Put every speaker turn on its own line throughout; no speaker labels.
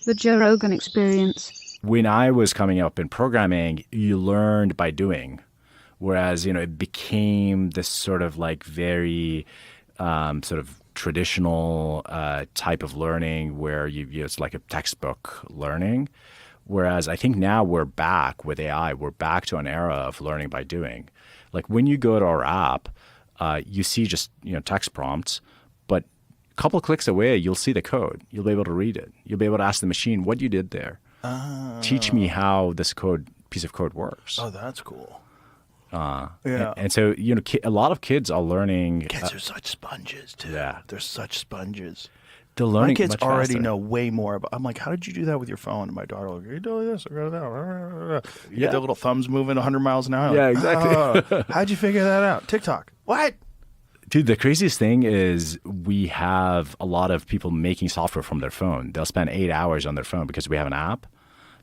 The Joe Rogan Experience.
When I was coming up in programming, you learned by doing, whereas it became this sort of like very sort of traditional type of learning where it's like a textbook learning. Whereas I think now we're back with AI. We're back to an era of learning by doing. Like when you go to our app, you see just text prompts, but a couple clicks away, you'll see the code. You'll be able to read it. You'll be able to ask the machine what you did there. Teach me how this piece of code works.
Oh, that's cool.
Yeah. And so a lot of kids are learning.
Kids are such sponges too.
Yeah,
they're such sponges.
They're learning.
My kids
much
already
faster.
know way more about. I'm like, how did you do that with your phone? And my daughter, like, you doing this? I got it out. You get the little thumbs moving 100 miles an hour.
Yeah,
like,
exactly.
How'd you figure that out? TikTok. What?
Dude, the craziest thing is we have a lot of people making software from their phone. They'll spend 8 hours on their phone because we have an app.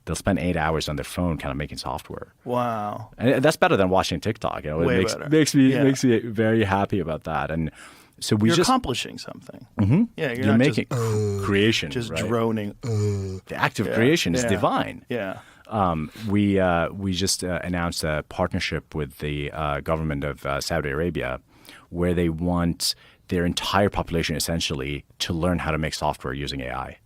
They'll spend 8 hours on their phone kind of making software.
Wow.
And that's better than watching TikTok.
Way
it
better.
makes me very happy about that. And so you're
accomplishing something.
Mm-hmm.
Yeah,
you're making creation.
Just
right?
droning.
The act of creation is divine.
Yeah.
We just announced a partnership with the government of Saudi Arabia, where they want their entire population essentially to learn how to make software using AI.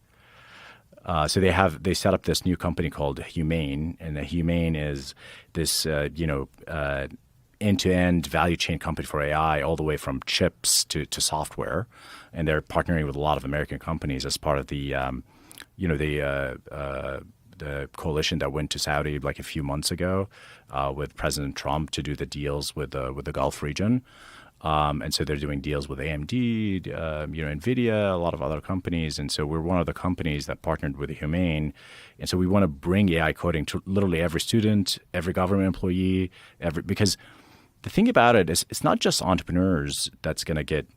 So they set up this new company called Humane, and the Humane is this end-to-end value chain company for AI, all the way from chips to software, and they're partnering with a lot of American companies as part of the coalition that went to Saudi like a few months ago with President Trump to do the deals with the Gulf region. And so they're doing deals with AMD, NVIDIA, a lot of other companies. And so we're one of the companies that partnered with the Humane. And so we want to bring AI coding to literally every student, every government employee, because the thing about it is it's not just entrepreneurs that's going to get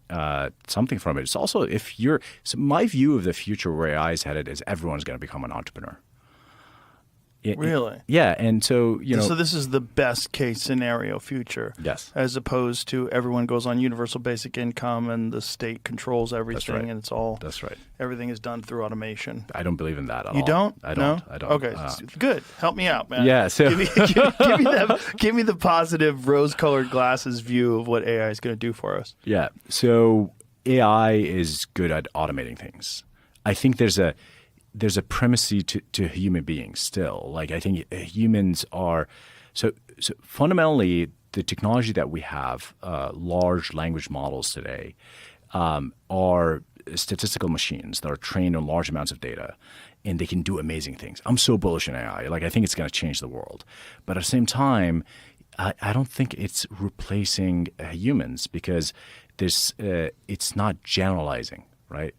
something from it. It's also so my view of the future where AI is headed is everyone's going to become an entrepreneur.
Really?
Yeah, and so
So this is the best case scenario future.
Yes.
As opposed to everyone goes on universal basic income and the state controls everything.
That's right.
And it's all.
That's right.
Everything is done through automation.
I don't believe in that at all.
You don't?
I don't.
No?
I don't.
Okay, good. Help me out, man.
Yeah. So
give me the positive rose-colored glasses view of what AI is going to do for us.
Yeah. So AI is good at automating things. I think there's a primacy to human beings still. Like I think humans are so fundamentally the technology that we have, large language models today, are statistical machines that are trained on large amounts of data, and they can do amazing things. I'm so bullish in AI. Like I think it's going to change the world, but at the same time, I don't think it's replacing humans because it's not generalizing, right?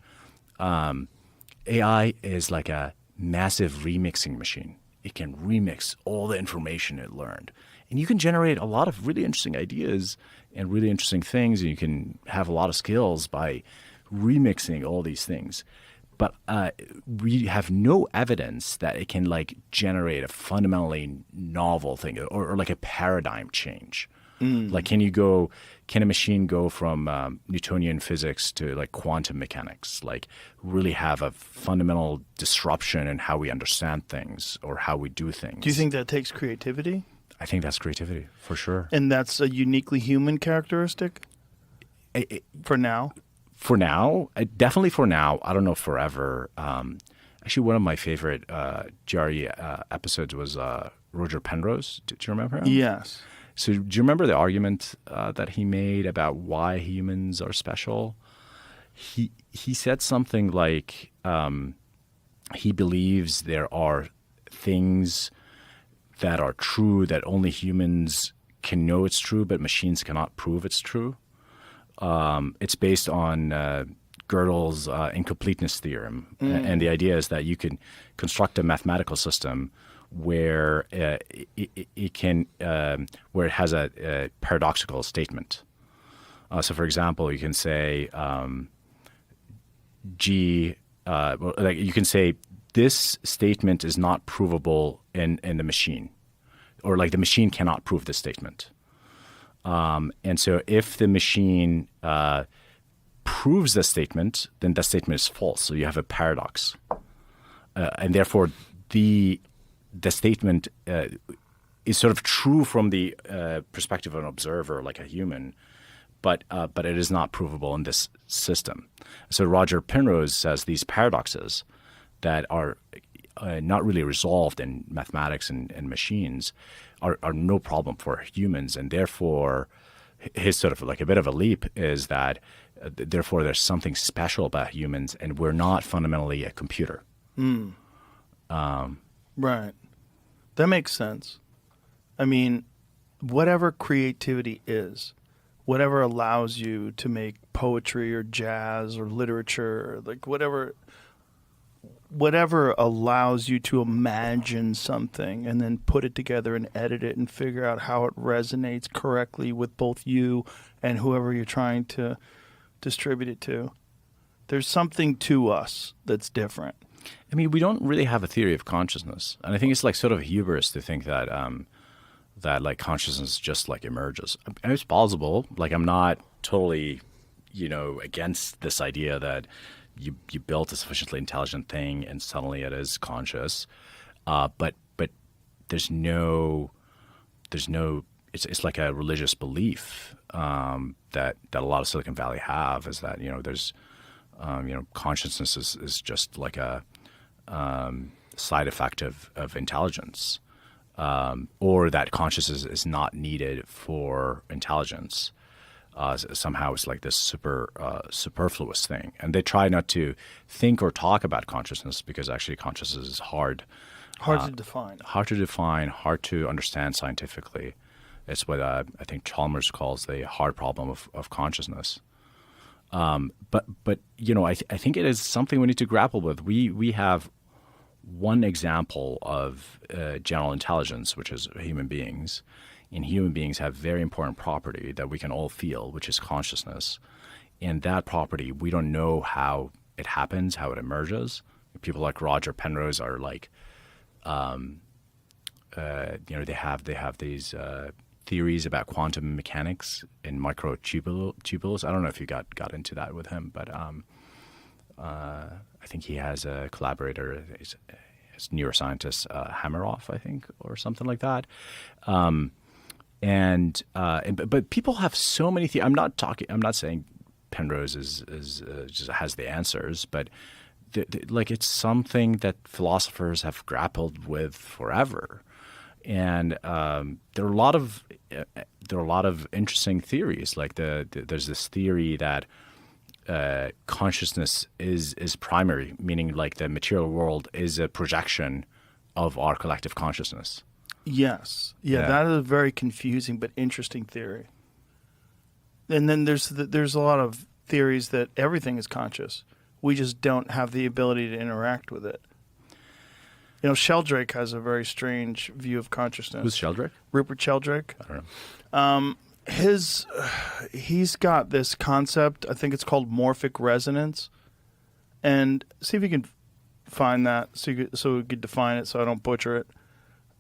AI is like a massive remixing machine. It can remix all the information it learned. And you can generate a lot of really interesting ideas and really interesting things, and you can have a lot of skills by remixing all these things. But we have no evidence that it can like generate a fundamentally novel thing or like a paradigm change. Like can a machine go from Newtonian physics to like quantum mechanics, like really have a fundamental disruption in how we understand things or how we do things?
Do you think that takes creativity?
I think that's creativity for sure.
And that's a uniquely human characteristic for now?
For now, definitely for now. I don't know forever. Actually, one of my favorite GRE episodes was Roger Penrose. Do you remember him?
Yes.
So do you remember the argument that he made about why humans are special? He said something like he believes there are things that are true that only humans can know it's true, but machines cannot prove it's true. It's based on Gödel's incompleteness theorem, and the idea is that you can construct a mathematical system where it has a paradoxical statement. So, for example, you can say you can say this statement is not provable in the machine, or like the machine cannot prove this statement. And so if the machine proves the statement, then that statement is false. So you have a paradox. and therefore the statement is sort of true from the perspective of an observer, like a human, but it is not provable in this system. So Roger Penrose says these paradoxes that are not really resolved in mathematics and machines are no problem for humans, and therefore his sort of like a bit of a leap is that therefore there's something special about humans, and we're not fundamentally a computer.
Right. That makes sense. I mean, whatever creativity is, whatever allows you to make poetry or jazz or literature, like whatever allows you to imagine something and then put it together and edit it and figure out how it resonates correctly with both you and whoever you're trying to distribute it to. There's something to us that's different.
I mean, we don't really have a theory of consciousness, and I think it's like sort of hubris to think that that like consciousness just like emerges. And it's plausible. Like I'm not totally, against this idea that you built a sufficiently intelligent thing and suddenly it is conscious, but there's no. It's like a religious belief that a lot of Silicon Valley have, is that there's consciousness is just like a side effect of intelligence, or that consciousness is not needed for intelligence. Somehow it's like this superfluous thing, and they try not to think or talk about consciousness because actually consciousness is hard
to define,
hard to understand scientifically. It's what I think Chalmers calls the hard problem of consciousness. But I think it is something we need to grapple with. We have one example of general intelligence, which is human beings. And human beings have very important property that we can all feel, which is consciousness. And that property, we don't know how it happens, how it emerges. People like Roger Penrose are like, they have these theories about quantum mechanics and microtubules. I don't know if you got into that with him, but I think he has a collaborator, his neuroscientist Hameroff, I think, or something like that. But people have so many I'm not saying Penrose is just has the answers, but like it's something that philosophers have grappled with forever. And there are a lot of interesting theories. Like there's this theory that consciousness is primary, meaning like the material world is a projection of our collective consciousness.
Yes. Yeah, that is a very confusing but interesting theory. And then there's a lot of theories that everything is conscious. We just don't have the ability to interact with it. Sheldrake has a very strange view of consciousness.
Who's Sheldrake?
Rupert Sheldrake.
I don't know.
He's got this concept, I think it's called morphic resonance. And see if you can find that so we could define it so I don't butcher it.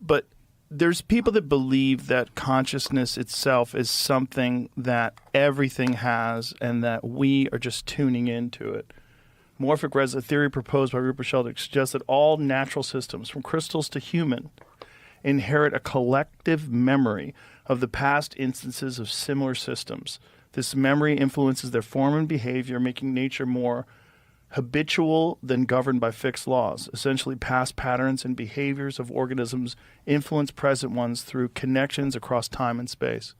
But there's people that believe that consciousness itself is something that everything has and that we are just tuning into it. Morphic resonance, a theory proposed by Rupert Sheldrake, suggests that all natural systems, from crystals to human, inherit a collective memory of the past instances of similar systems. This memory influences their form and behavior, making nature more habitual than governed by fixed laws. Essentially, past patterns and behaviors of organisms influence present ones through connections across time and space.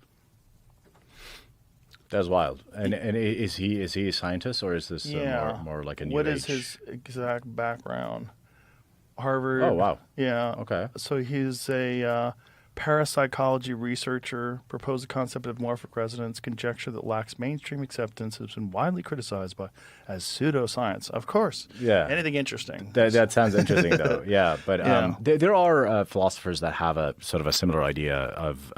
That's wild. And is he a scientist, or is this more like a new age?
What is his exact background? Harvard.
Oh, wow.
Yeah.
Okay.
So he's a parapsychology researcher, proposed the concept of morphic resonance, conjecture that lacks mainstream acceptance, has been widely criticized as pseudoscience. Of course.
Yeah.
Anything interesting.
That sounds interesting, though. Yeah. But there are philosophers that have a sort of a similar idea of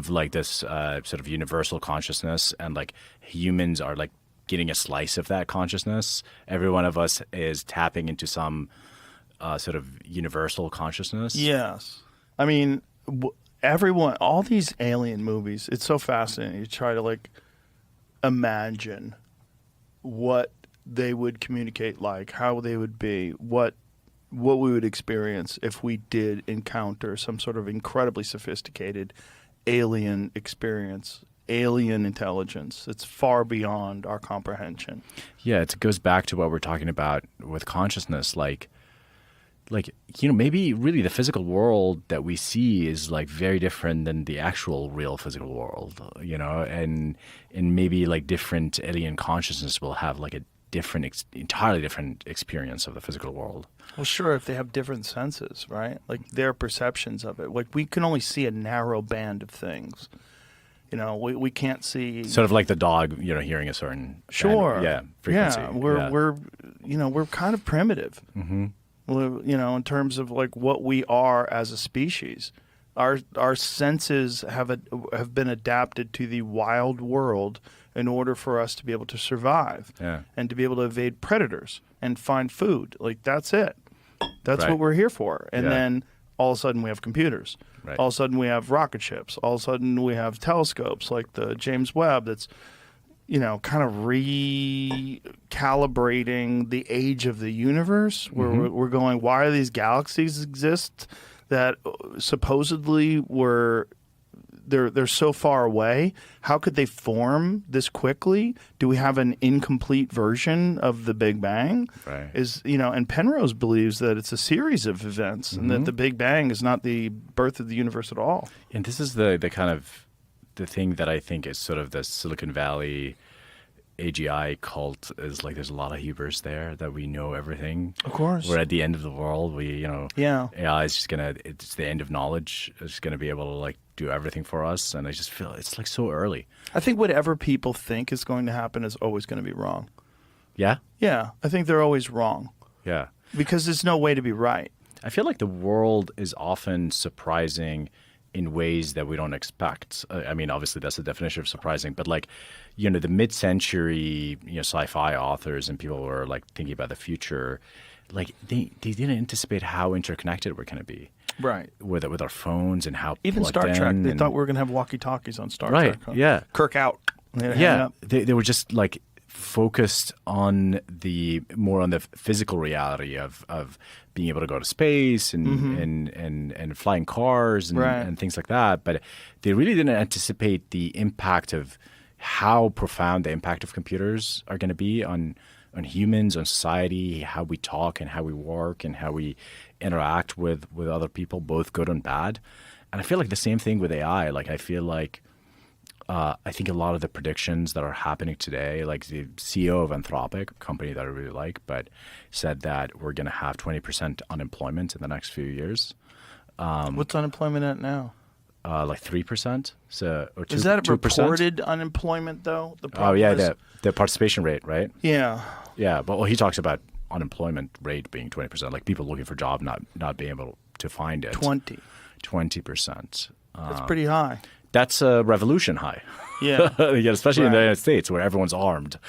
like this sort of universal consciousness, and like humans are like getting a slice of that consciousness. Every one of us is tapping into some sort of universal consciousness.
Yes. I mean, everyone, all these alien movies, it's so fascinating. You try to like imagine what they would communicate like, how they would be, what we would experience if we did encounter some sort of incredibly sophisticated alien experience, alien intelligence. It's far beyond our comprehension.
Yeah, it goes back to what we're talking about with consciousness. Maybe really the physical world that we see is like very different than the actual real physical world, and maybe like different alien consciousness will have like a entirely different experience of the physical world.
Well, sure, if they have different senses, right? Like their perceptions of it. Like we can only see a narrow band of things. We can't see.
Sort of like the dog, hearing a certain frequency.
Yeah, we're kind of primitive.
Mm-hmm.
In terms of like what we are as a species. Our senses have been adapted to the wild world in order for us to be able to survive and to be able to evade predators and find food. Like that's it. That's what we're here for. And then all of a sudden we have computers.
Right.
All of a sudden we have rocket ships. All of a sudden we have telescopes like the James Webb that's kind of recalibrating the age of the universe, where we're going, why do these galaxies exist that supposedly they're so far away? How could they form this quickly? Do we have an incomplete version of the Big Bang?
Right.
And Penrose believes that it's a series of events and that the Big Bang is not the birth of the universe at all.
And this is the kind of the thing that I think is sort of the Silicon Valley AGI cult, is like there's a lot of hubris there that we know everything.
Of course.
We're at the end of the world. AI is just it's the end of knowledge. It's going to be able to like do everything for us. And I just feel it's like so early.
I think whatever people think is going to happen is always going to be wrong.
Yeah?
Yeah. I think they're always wrong.
Yeah.
Because there's no way to be right.
I feel like the world is often surprising in ways that we don't expect. I mean, obviously that's the definition of surprising, but like, the mid-century, sci-fi authors and people who are like thinking about the future, like they didn't anticipate how interconnected we're going to be.
Right.
With our phones and how
even
plugged
Star Trek,
in
they thought we were going to have walkie-talkies on Star Trek.
Right, yeah.
Kirk out.
Yeah, they were just like focused on more on the physical reality of being able to go to space and flying cars and things like that. But they really didn't anticipate the impact of how profound the impact of computers are going to be on humans, on society, how we talk and how we work and how we interact with other people, both good and bad. And I feel like the same thing with AI. Like I feel like I think a lot of the predictions that are happening today, like the CEO of Anthropic, a company that I really like, but said that we're going to have 20% unemployment in the next few years.
What's unemployment at now?
Like 3%.
Is that
2%?
reported unemployment though?
The participation rate, right?
Yeah.
Yeah, but he talks about unemployment rate being 20%, like people looking for a job not being able to find it. 20%.
That's pretty high.
That's a revolution high.
Yeah.
Especially in the United States where everyone's armed.